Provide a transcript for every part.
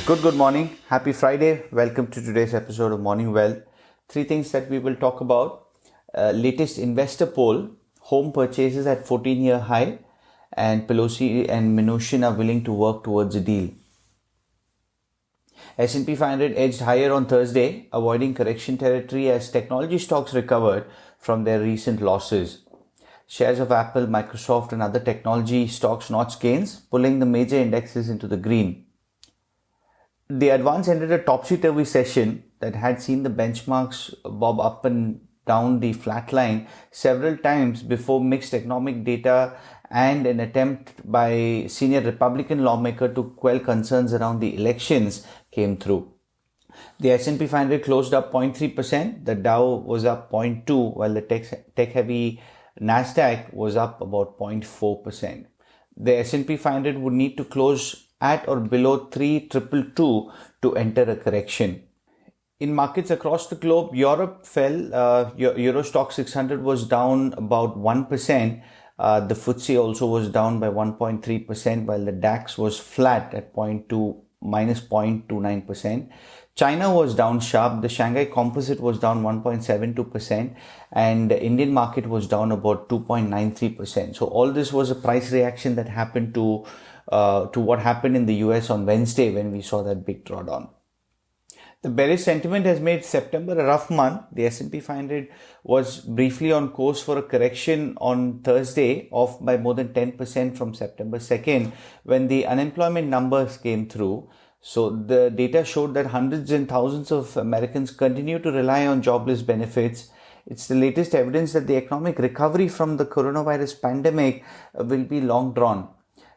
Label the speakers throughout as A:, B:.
A: Good morning. Happy Friday. Welcome to today's episode of Morning Well. Three things that we will talk about. Latest investor poll, home purchases at 14-year high, and Pelosi and Mnuchin are willing to work towards a deal. S&P 500 edged higher on Thursday, avoiding correction territory as technology stocks recovered from their recent losses. Shares of Apple, Microsoft and other technology stocks notched gains, pulling the major indexes into the green. The advance ended a topsy-turvy session that had seen the benchmarks bob up and down the flat line several times before mixed economic data and an attempt by senior Republican lawmaker to quell concerns around the elections came through. The S&P 500 closed up 0.3%, the Dow was up 0.2%, while the tech-heavy Nasdaq was up about 0.4%. The S&P 500 would need to close at or below 3,222 to enter a correction. In markets across the globe, Europe fell. Euro Stock 600 was down about 1%. The FTSE also was down by 1.3%, while the DAX was flat at minus 0.29%. China was down sharp. The Shanghai Composite was down 1.72%, and the Indian market was down about 2.93%. So all this was a price reaction that happened to what happened in the US on Wednesday when we saw that big drawdown. The bearish sentiment has made September a rough month. The S&P 500 was briefly on course for a correction on Thursday, off by more than 10% from September 2nd when the unemployment numbers came through. So the data showed that hundreds and thousands of Americans continue to rely on jobless benefits. It's the latest evidence that the economic recovery from the coronavirus pandemic will be long drawn.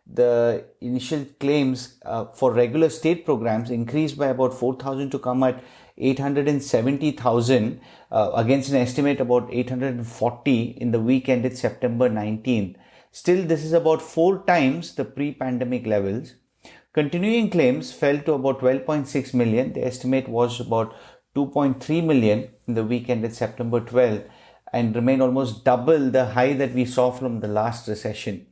A: The initial claims for regular state programs increased by about 4,000 to come at 870,000 against an estimate about 840 in the week ended September 19th. Still, this is about 4 times the pre-pandemic levels. Continuing claims fell to about 12.6 million. The estimate was about 2.3 million in the week ended September 12th and remained almost double the high that we saw from the last recession.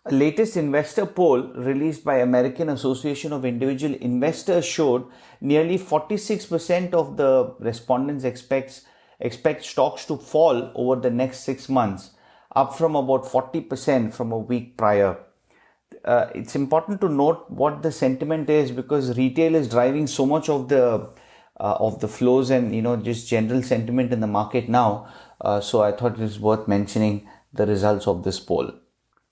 A: A latest investor poll released by American Association of Individual Investors showed nearly 46% of the respondents expect stocks to fall over the next 6 months, up from about 40% from a week prior. It's important to note what the sentiment is because retail is driving so much of the flows and just general sentiment in the market now. So I thought it was worth mentioning the results of this poll.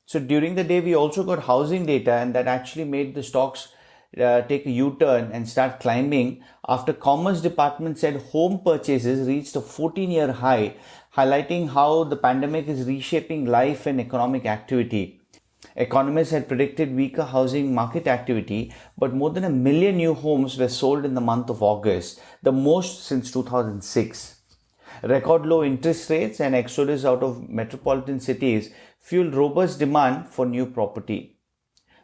A: So during the day, we also got housing data, and that actually made the stocks take a U-turn and start climbing after Commerce Department said home purchases reached a 14-year high, highlighting how the pandemic is reshaping life and economic activity. Economists had predicted weaker housing market activity, but more than 1 million new homes were sold in the month of August, the most since 2006. Record low interest rates and exodus out of metropolitan cities fueled robust demand for new property.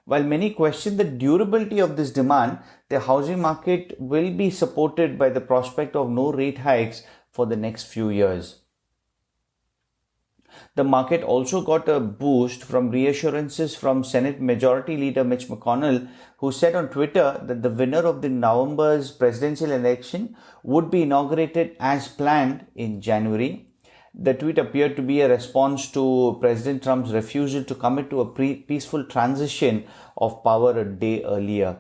A: While many question the durability of this demand, the housing market will be supported by the prospect of no rate hikes for the next few years. The market also got a boost from reassurances from Senate Majority Leader Mitch McConnell, who said on Twitter that the winner of the November's presidential election would be inaugurated as planned in January. The tweet appeared to be a response to President Trump's refusal to commit to a peaceful transition of power a day earlier.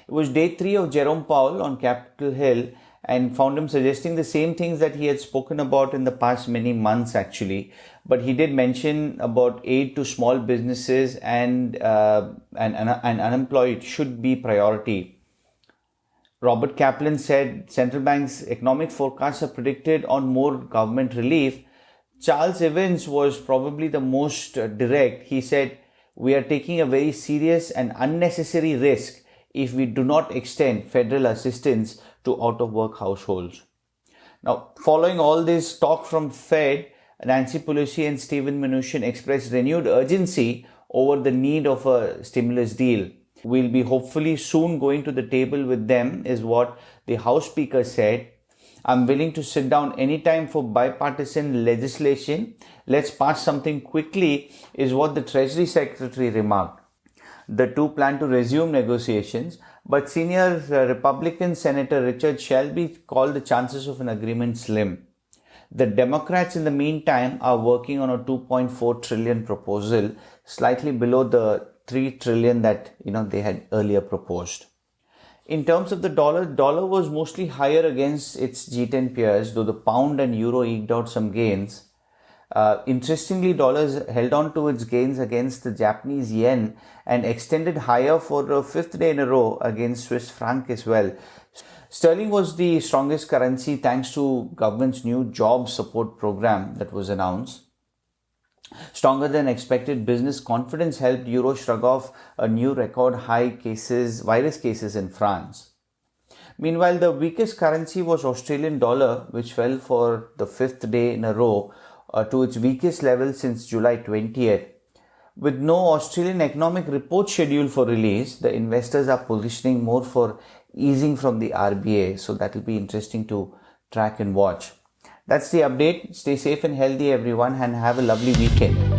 A: It was day 3 of Jerome Powell on Capitol Hill, and found him suggesting the same things that he had spoken about in the past many months actually. But he did mention about aid to small businesses and unemployed should be priority. Robert Kaplan said central banks' economic forecasts are predicted on more government relief. Charles Evans was probably the most direct. He said, "We are taking a very serious and unnecessary risk if we do not extend federal assistance to out-of-work households." Now, following all this talk from Fed, Nancy Pelosi and Steven Mnuchin expressed renewed urgency over the need of a stimulus deal. We'll be hopefully soon going to the table with them, is what the House Speaker said. I'm willing to sit down anytime for bipartisan legislation. Let's pass something quickly, is what the Treasury Secretary remarked. The two plan to resume negotiations, but senior Republican Senator Richard Shelby called the chances of an agreement slim. The Democrats, in the meantime, are working on a 2.4 trillion proposal, slightly below the 3 trillion that they had earlier proposed. In terms of the dollar was mostly higher against its G10 peers, though the pound and euro eked out some gains. Interestingly, dollars held on to its gains against the Japanese yen and extended higher for the fifth day in a row against Swiss franc as well. Sterling was the strongest currency thanks to government's new job support program that was announced. Stronger than expected business confidence helped euro shrug off a new record high virus cases in France. Meanwhile, the weakest currency was Australian dollar, which fell for the fifth day in a row to its weakest level since July 20th. With no Australian economic report scheduled for release, the investors are positioning more for easing from the RBA. So that will be interesting to track and watch. That's the update. Stay safe and healthy, everyone, and have a lovely weekend.